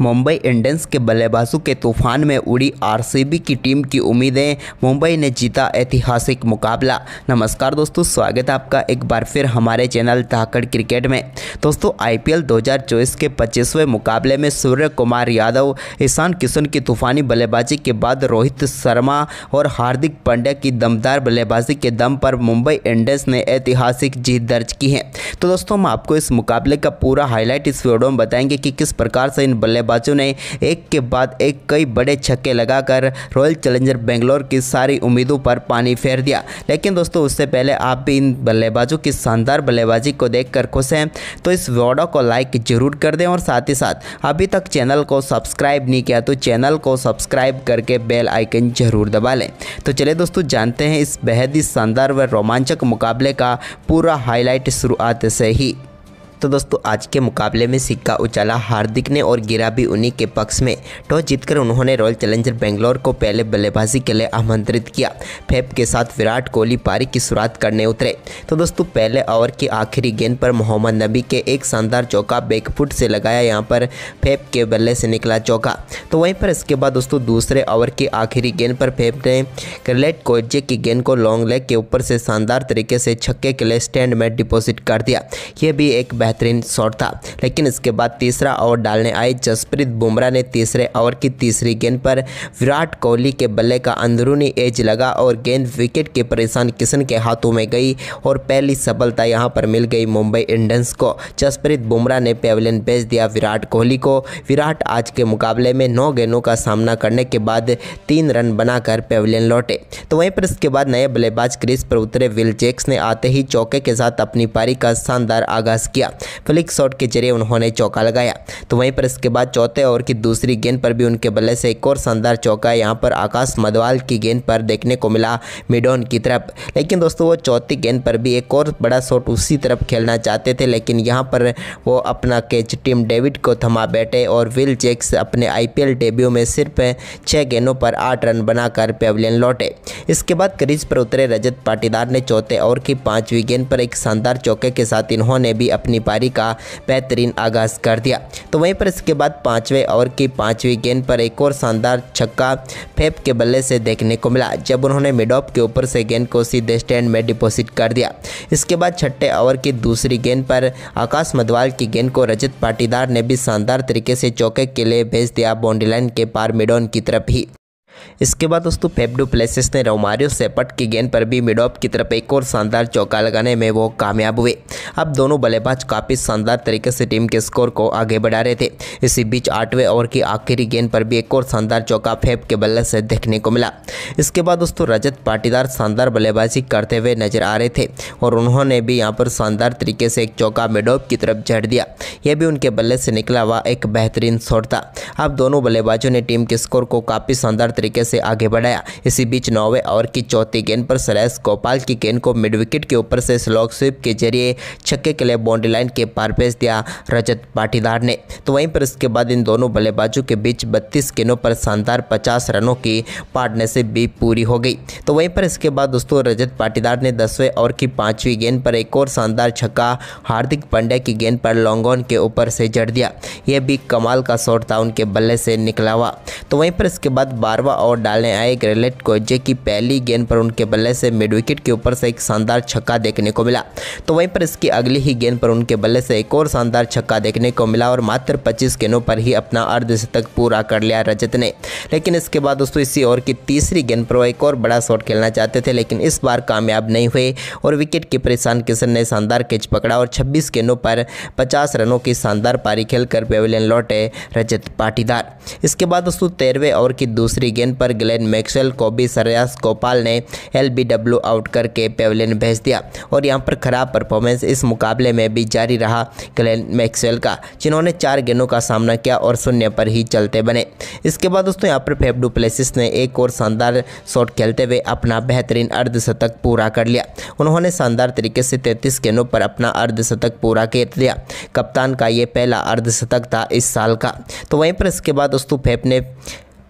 Mumbai Indians के बल्लेबाजों के तूफान में उड़ी आरसीबी की टीम की उम्मीदें। मुंबई ने जीता ऐतिहासिक मुकाबला। नमस्कार दोस्तों, स्वागत है आपका एक बार फिर हमारे चैनल धाकड़ क्रिकेट में। दोस्तों, आईपीएल 2024 के 25वें मुकाबले में सूर्य कुमार यादव, ईशान किशन की तूफानी बल्लेबाजी के बाद रोहित शर्मा और हार्दिक पांड्या की दमदार बल्लेबाजी के दम पर मुंबई इंडियंस ने ऐतिहासिक जीत दर्ज की है। तो दोस्तों, हम आपको इस मुकाबले का पूरा हाईलाइट इस वीडियो में बताएंगे कि किस प्रकार से इन बल्लेबाजों ने एक के बाद एक कई बड़े छक्के लगाकर रॉयल चैलेंजर बेंगलोर की सारी उम्मीदों पर पानी फेर दिया। लेकिन दोस्तों, उससे पहले आप भी इन बल्लेबाजों की शानदार बल्लेबाजी को देखकर खुश हैं तो इस वीडियो को लाइक जरूर कर दें और साथ ही साथ अभी तक चैनल को सब्सक्राइब नहीं किया तो चैनल को सब्सक्राइब करके बेल आइकन जरूर दबा लें। तो चलिए दोस्तों, जानते हैं इस बेहद ही शानदार व रोमांचक मुकाबले का पूरा हाईलाइट शुरुआत से ही। तो दोस्तों, आज के मुकाबले में सिक्का उछाला हार्दिक ने और गिरा भी उन्हीं के पक्ष में। टॉस जीतकर उन्होंने रॉयल चैलेंजर बेंगलोर को पहले बल्लेबाजी के लिए आमंत्रित किया। फेब के साथ विराट कोहली पारी की शुरुआत करने उतरे। तो दोस्तों, पहले ओवर की आखिरी गेंद पर मोहम्मद नबी के एक शानदार चौका बैकफुट से लगाया। यहाँ पर फेब के बल्ले से निकला चौका। तो वहीं पर इसके बाद दोस्तों दूसरे ओवर की आखिरी गेंद पर फेब ने कर्लेट कोएजे की गेंद को लॉन्ग लेग के ऊपर से शानदार तरीके से छक्के के लिए स्टैंड में डिपॉजिट कर दिया। यह भी एक बेहतरीन शॉट था। लेकिन इसके बाद तीसरा ओवर डालने आए जसप्रीत बुमराह ने तीसरे ओवर की तीसरी गेंद पर विराट कोहली के बल्ले का अंदरूनी एज लगा और गेंद विकेट कीपर ईशान किशन के हाथों में गई और पहली सफलता यहां पर मिल गई मुंबई इंडियंस को। जसप्रीत बुमराह ने पेविलियन भेज दिया विराट कोहली को। विराट आज के मुकाबले में 9 गेंदों का सामना करने के बाद 3 रन बनाकर पेविलियन लौटे। तो वहीं पर इसके बाद नए बल्लेबाज क्रीज पर उतरे विल जैक्स ने आते ही चौके के साथ अपनी पारी का शानदार आगाज किया। फ्लिक शॉट के जरिए उन्होंने चौका लगाया। तो वहीं पर इसके बाद चौथे ओवर की दूसरी गेंद पर भी उनके बल्ले से एक और शानदार चौका यहां पर आकाश मदवाल की गेंद पर देखने को मिला मिडॉन की तरफ। लेकिन दोस्तों, वो चौथी गेंद पर भी एक और बड़ा शॉट उसी तरफ खेलना चाहते थे, लेकिन यहां पर वो अपना कैच टिम डेविड को थमा बैठे और विल जैक्स अपने आईपीएल डेब्यू में सिर्फ 6 गेंदों पर 8 रन बनाकर पेविलियन लौटे। इसके बाद क्रीज पर उतरे रजत पाटीदार ने चौथे ओवर की 5वीं गेंद पर एक शानदार चौके के साथ इन्होंने भी अपनी पारी का बेहतरीन आगाज कर दिया। तो वहीं पर इसके बाद 5वें ओवर की 5वीं गेंद पर एक और शानदार छक्का फेब के बल्ले से देखने को मिला जब उन्होंने मिडॉप के ऊपर से गेंद को सीधे स्टैंड में डिपॉजिट कर दिया। इसके बाद छठे ओवर की दूसरी गेंद पर आकाश मदवाल की गेंद को रजत पाटीदार ने भी शानदार तरीके से चौके के लिए भेज दिया बाउंड्री लाइन के पार मिडॉन की तरफ ही। इसके बाद दोस्तों फेब डू प्लेसिस ने रोमारियो सेपट की गेंद पर भी मिडॉप की तरफ एक और शानदार चौका लगाने में वो कामयाब हुए। अब दोनों बल्लेबाज काफ़ी शानदार तरीके से टीम के स्कोर को आगे बढ़ा रहे थे। इसी बीच 8वें ओवर की आखिरी गेंद पर भी एक और शानदार चौका फेब के बल्ले से देखने को मिला। इसके बाद दोस्तों रजत पाटीदार शानदार बल्लेबाजी करते हुए नजर आ रहे थे और उन्होंने भी यहाँ पर शानदार तरीके से एक चौका मिडॉप की तरफ जड़ दिया। यह भी उनके बल्ले से निकला हुआ एक बेहतरीन शॉट था। अब दोनों बल्लेबाजों ने टीम के स्कोर को काफ़ी शानदार तरीके से आगे बढ़ाया। इसी बीच 9वें ओवर की चौथी गेंद पर श्रेयस गोपाल की गेंद को मिड विकेट के ऊपर से स्लॉग स्वीप के जरिए छक्के के लिए बाउंड्री लाइन के पार भेज दिया रजत पाटीदार ने। तो वहीं पर इसके बाद इन दोनों बल्लेबाजों के बीच 32 गेंदों पर शानदार 50 रनों की पार्टनरशिप भी पूरी हो गई। तो वहीं पर इसके बाद दोस्तों रजत पाटीदार ने 10वें ओवर की 5वीं गेंद पर एक और शानदार छक्का हार्दिक पांड्या की गेंद पर लॉन्ग ऑन के ऊपर से जड़ दिया। यह भी कमाल का शॉट था उनके बल्ले से निकला हुआ। तो वहीं पर इसके बाद 12वां ओवर डालने आए कर्लेट कोएजे की पहली गेंद पर उनके बल्ले से मिड विकेट के ऊपर से एक शानदार छक्का देखने को मिला। तो वहीं पर इसकी अगली ही गेंद पर उनके बल्ले से एक और शानदार छक्का देखने को मिला और मात्र 25 गेंदों पर ही अपना अर्धशतक पूरा कर लिया रजत ने। लेकिन इसके बाद दोस्तों इसी ओवर की तीसरी गेंद पर वो एक और बड़ा शॉट खेलना चाहते थे, लेकिन इस बार कामयाब नहीं हुए और विकेट कीपर ईशान किशन ने शानदार कैच पकड़ा और 26 गेंदों पर 50 रनों की शानदार पारी खेलकर पेविलियन लौटे रजत पाटीदार। इसके बाद दोस्तों 13वें ओवर की दूसरी गेंद पर ग्लेन मैक्सवेल को भी श्रेयस गोपाल ने LBW आउट करके पेविलियन भेज दिया और यहां पर खराब परफॉर्मेंस इस मुकाबले में भी जारी रहा ग्लेन मैक्सवेल का, जिन्होंने 4 गेंदों का सामना किया और 0 पर ही चलते बने। इसके बाद दोस्तों यहां पर फेब डू प्लेसिस ने एक और शानदार शॉट खेलते हुए अपना बेहतरीन अर्धशतक पूरा कर लिया। उन्होंने शानदार तरीके से 33 गेंदों पर अपना अर्धशतक पूरा कर दिया। कप्तान का ये पहला अर्धशतक था इस साल का। तो वहीं पर इसके बाद दोस्तों फेब ने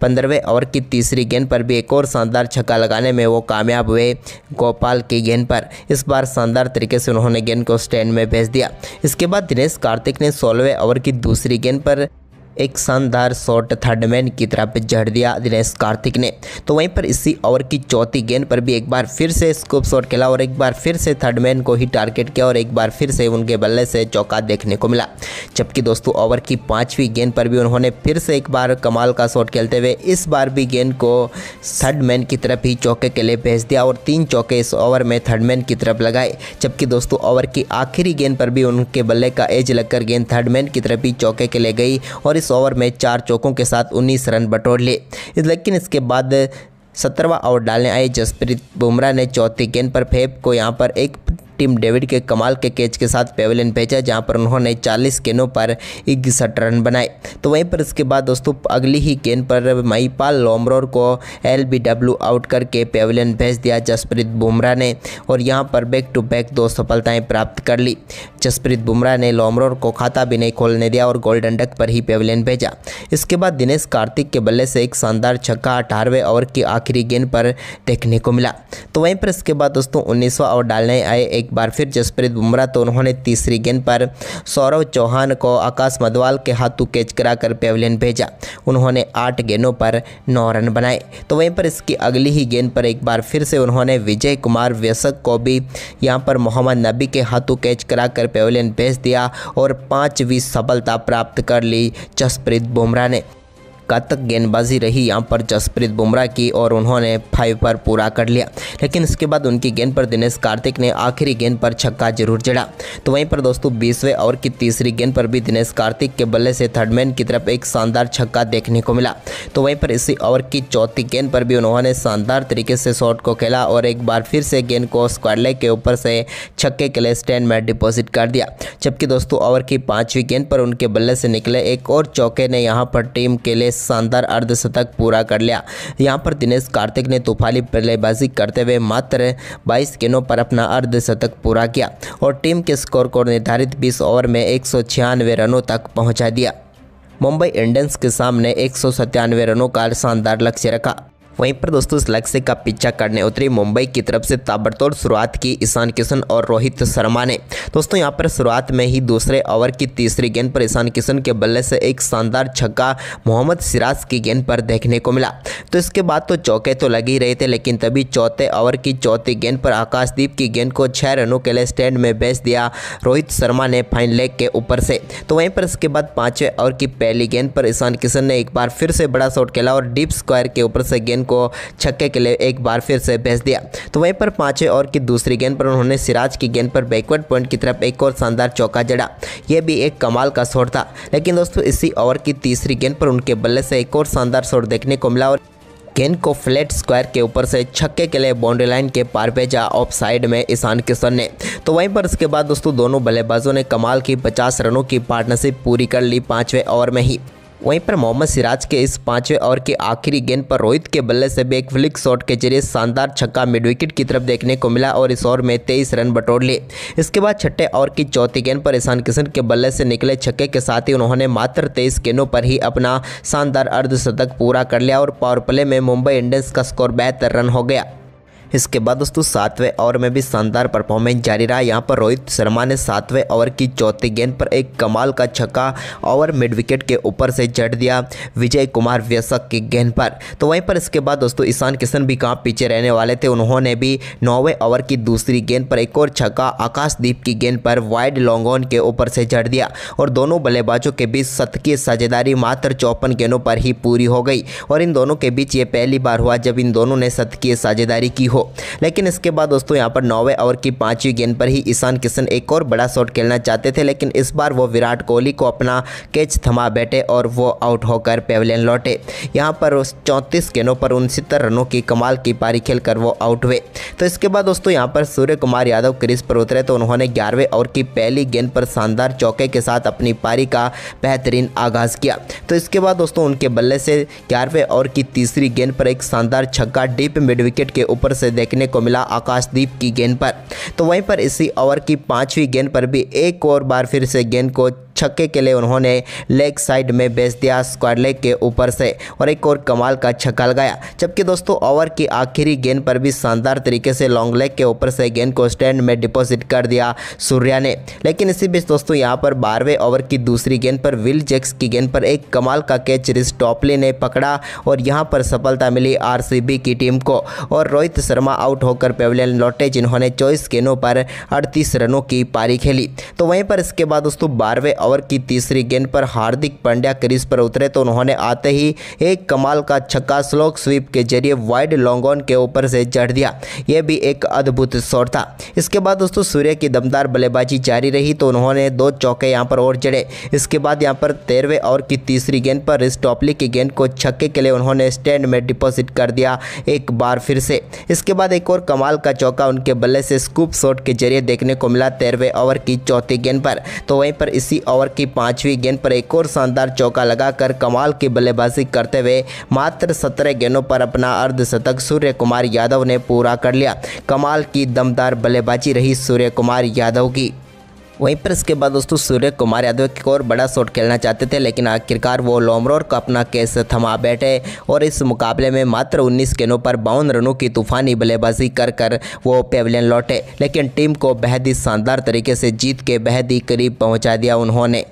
15वें ओवर की तीसरी गेंद पर भी एक और शानदार छक्का लगाने में वो कामयाब हुए गोपाल की गेंद पर। इस बार शानदार तरीके से उन्होंने गेंद को स्टैंड में भेज दिया। इसके बाद दिनेश कार्तिक ने 16वें ओवर की दूसरी गेंद पर एक शानदार शॉट थर्डमैन की तरफ जड़ दिया दिनेश कार्तिक ने। तो वहीं पर इसी ओवर की चौथी गेंद पर भी एक बार फिर से स्कूप शॉट खेला और एक बार फिर से थर्डमैन को ही टारगेट किया और एक बार फिर से उनके बल्ले से चौका देखने को मिला। जबकि दोस्तों ओवर की पाँचवीं गेंद पर भी उन्होंने फिर से एक बार कमाल का शॉट खेलते हुए इस बार भी गेंद को थर्डमैन की तरफ ही चौके के लिए भेज दिया और 3 चौके इस ओवर में थर्डमैन की तरफ लगाए। जबकि दोस्तों ओवर की आखिरी गेंद पर भी उनके बल्ले का एज लगकर गेंद थर्डमैन की तरफ ही चौके के लिए गई और इस ओवर में 4 चौकों के साथ 19 रन बटोर लिए। लेकिन इसके बाद 17वां ओवर डालने आए जसप्रीत बुमराह ने चौथी गेंद पर फेब को यहां पर एक टिम डेविड के कमाल के कैच के साथ पेविलियन भेजा, जहां पर उन्होंने 40 गेंदों पर 61 रन बनाए। तो वहीं पर इसके बाद दोस्तों अगली ही गेंद पर महिपाल लोमरोर को LBW आउट करके पेविलियन भेज दिया जसप्रीत बुमराह ने और यहां पर बैक टू बैक 2 सफलताएं प्राप्त कर ली। जसप्रीत बुमराह ने लोमरोर को खाता भी नहीं खोलने दिया और गोल्डन डक पर ही पेविलियन भेजा। इसके बाद दिनेश कार्तिक के बल्ले से एक शानदार छक्का 18वें ओवर की आखिरी गेंद पर देखने को मिला। तो वहीं पर इसके बाद दोस्तों 19वां ओवर डालने आए एक बार फिर जसप्रीत बुमराह। तो उन्होंने तीसरी गेंद पर सौरव चौहान को आकाश मधवाल के हाथों कैच कराकर पेविलियन भेजा। उन्होंने 8 गेंदों पर 9 रन बनाए। तो वहीं पर इसकी अगली ही गेंद पर एक बार फिर से उन्होंने विजय कुमार व्यसक को भी यहां पर मोहम्मद नबी के हाथों कैच कराकर पेविलियन भेज दिया और 5वीं सफलता प्राप्त कर ली जसप्रीत बुमराह ने। घातक गेंदबाजी रही यहां पर जसप्रीत बुमराह की और उन्होंने 5 पर पूरा कर लिया। लेकिन इसके बाद उनकी गेंद पर दिनेश कार्तिक ने आखिरी गेंद पर छक्का जरूर जड़ा। तो वहीं पर दोस्तों 20वें ओवर की तीसरी गेंद पर भी दिनेश कार्तिक के बल्ले से थर्डमैन की तरफ एक शानदार छक्का देखने को मिला। तो वहीं पर इसी ओवर की चौथी गेंद पर भी उन्होंने शानदार तरीके से शॉट को खेला और एक बार फिर से गेंद को स्क्वायर लेग के ऊपर से छक्के के लिए स्टैंड में डिपॉजिट कर दिया। जबकि दोस्तों ओवर की 5वीं गेंद पर उनके बल्ले से निकले एक और चौके ने यहाँ पर टीम के लिए शानदार अर्धशतक पूरा कर लिया। यहां पर दिनेश कार्तिक ने तूफानी बल्लेबाजी करते हुए मात्र 22 गेंदों पर अपना अर्धशतक पूरा किया और टीम के स्कोर को निर्धारित 20 ओवर में 196 रनों तक पहुंचा दिया। मुंबई इंडियंस के सामने 197 रनों का शानदार लक्ष्य रखा। वहीं पर दोस्तों इस लक्ष्य का पीछा करने उतरी मुंबई की तरफ से ताबड़तोड़ शुरुआत की ईशान किशन और रोहित शर्मा ने। दोस्तों यहां पर शुरुआत में ही दूसरे ओवर की तीसरी गेंद पर ईशान किशन के बल्ले से एक शानदार छक्का मोहम्मद सिराज की गेंद पर देखने को मिला। तो इसके बाद तो चौके तो लग ही रहे थे, लेकिन तभी चौथे ओवर की चौथी गेंद पर आकाशदीप की गेंद को 6 रनों के लिए स्टैंड में भेज दिया रोहित शर्मा ने फाइन लेग के ऊपर से। तो वहीं पर इसके बाद 5वें ओवर की पहली गेंद पर ईशान किशन ने एक बार फिर से बड़ा शॉट खेला और डीप स्क्वायर के ऊपर से गेंद को छक्के के लिए एक बार फिर से भेज दिया। तो वहीं पर 5वें ओवर की दूसरी गेंद पर उन्होंने सिराज की गेंद पर बैकवर्ड पॉइंट की तरफ एक और शानदार चौका जड़ा। यह भी एक कमाल का शॉट था। लेकिन दोस्तों इसी ओवर की तीसरी गेंद पर उनके बल्ले से एक और शानदार शॉट देखने को मिला और गेंद को फ्लैट स्क्वायर के ऊपर से छक्के के लिए बाउंड्री लाइन के पार भेजा ऑफ साइड में ईशान किशन ने। तो वहीं पर इसके बाद दोस्तों दोनों बल्लेबाजों ने कमाल की 50 रनों की पार्टनरशिप पूरी कर ली 5वें ओवर में ही। वहीं पर मोहम्मद सिराज के इस 5वें ओवर की आखिरी गेंद पर रोहित के बल्ले से भी एक फ्लिक शॉट के जरिए शानदार छक्का मिड विकेट की तरफ देखने को मिला और इस ओवर में 23 रन बटोर लिए। इसके बाद छठे ओवर की चौथी गेंद पर ईशान किशन के बल्ले से निकले छक्के के साथ ही उन्होंने मात्र 23 गेंदों पर ही अपना शानदार अर्धशतक पूरा कर लिया और पावर प्ले में मुंबई इंडियंस का स्कोर 72 रन हो गया। इसके बाद दोस्तों 7वें ओवर में भी शानदार परफॉर्मेंस जारी रहा। यहां पर रोहित शर्मा ने 7वें ओवर की चौथी गेंद पर एक कमाल का छक्का ओवर मिड विकेट के ऊपर से जड़ दिया विजय कुमार व्यसक की गेंद पर। तो वहीं पर इसके बाद दोस्तों ईशान किशन भी कहां पीछे रहने वाले थे, उन्होंने भी 9वें ओवर की दूसरी गेंद पर एक और छक्का आकाशदीप की गेंद पर वाइड लॉन्ग ऑन के ऊपर से जड़ दिया और दोनों बल्लेबाजों के बीच शतकीय साझेदारी मात्र 54 गेंदों पर ही पूरी हो गई और इन दोनों के बीच ये पहली बार हुआ जब इन दोनों ने शतकीय साझेदारी की हो। लेकिन इसके बाद दोस्तों यहां पर 9वें ओवर की 5वीं गेंद पर ही ईशान किशन एक और बड़ा शॉट खेलना चाहते थे, लेकिन इस बार वो विराट कोहली को अपना कैच थमा बैठे और वो आउट होकर पेविलियन लौटे। यहां पर 34 गेंदों पर 69 रनों की कमाल की पारी खेलकर वो आउट हुए। तो इसके बाद दोस्तों यहां पर सूर्य कुमार यादव क्रीज पर उतरे तो उन्होंने 11वें ओवर की पहली गेंद पर शानदार चौके के साथ अपनी पारी का बेहतरीन आगाज किया। तो इसके बाद दोस्तों उनके बल्ले से 11वें ओवर की तीसरी गेंद पर एक शानदार छक्का डीप मिड विकेट के ऊपर से देखने को मिला आकाशदीप की गेंद पर। तो वहीं पर इसी ओवर की 5वीं गेंद पर भी एक और बार फिर से गेंद को छक्के के लिए उन्होंने लेग साइड में बेच दिया स्क्वायर लेग के ऊपर से और एक और कमाल का छक्का लगाया। जबकि दोस्तों ओवर की आखिरी गेंद पर भी शानदार तरीके से लॉन्ग लेग के ऊपर से गेंद को स्टैंड में डिपॉजिट कर दिया सूर्या ने। लेकिन इसी बीच दोस्तों यहाँ पर 12वें ओवर की दूसरी गेंद पर विल जैक्स की गेंद पर एक कमाल का कैच रिस टॉपली ने पकड़ा और यहाँ पर सफलता मिली आरसीबी की टीम को और रोहित शर्मा आउट होकर पेविलियन लौटे, जिन्होंने 24 गेंदों पर 38 रनों की पारी खेली। तो वहीं पर इसके बाद दोस्तों 12वें ओवर की तीसरी गेंद पर हार्दिक पांड्या क्रीज पर उतरे तो उन्होंने आते ही एक कमाल का छक्का स्लोक स्वीप के जरिए वाइड लॉन्ग ऑन के ऊपर से जड़ दिया। यह भी एक अद्भुत शॉट था। इसके बाद दोस्तों सूर्य की दमदार बल्लेबाजी जारी रही तो उन्होंने 2 चौके यहां पर और जड़े। इसके बाद यहां पर 13वें ओवर की तीसरी गेंद पर रिस टॉपली की गेंद को छक्के के लिए उन्होंने स्टैंड में डिपॉजिट कर दिया एक बार फिर से। इसके बाद एक और कमाल का चौका उनके बल्ले से स्कूप शॉट के जरिए देखने को मिला 13वें ओवर की चौथी गेंद पर। तो वहीं पर इसी ओवर की 5वीं गेंद पर एक और शानदार चौका लगाकर कमाल की बल्लेबाजी करते हुए मात्र 17 गेंदों पर अपना अर्धशतक सूर्य कुमार यादव ने पूरा कर लिया। कमाल की दमदार बल्लेबाजी रही सूर्य कुमार यादव की। वहीं पर इसके बाद दोस्तों सूर्य कुमार यादव एक और बड़ा शॉट खेलना चाहते थे, लेकिन आखिरकार वो लोमरोर का अपना केस थमा बैठे और इस मुकाबले में मात्र 19 गेंदों पर 52 रनों की तूफानी बल्लेबाजी कर वो पेविलियन लौटे, लेकिन टीम को बेहद ही शानदार तरीके से जीत के बेहद ही करीब पहुंचा दिया उन्होंने।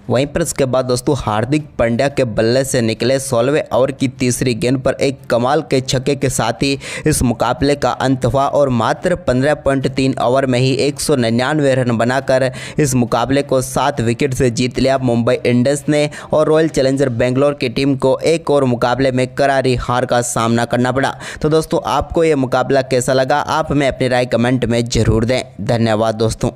वहीं पर इसके बाद दोस्तों हार्दिक पांड्या के बल्ले से निकले 16वें ओवर की तीसरी गेंद पर एक कमाल के छक्के के साथ ही इस मुकाबले का अंत हुआ और मात्र 15.3 ओवर में ही 199 रन बनाकर इस मुकाबले को 7 विकेट से जीत लिया मुंबई इंडियंस ने और रॉयल चैलेंजर बेंगलोर की टीम को एक और मुकाबले में करारी हार का सामना करना पड़ा। तो दोस्तों आपको ये मुकाबला कैसा लगा, आप हमें अपनी राय कमेंट में जरूर दें। धन्यवाद दोस्तों।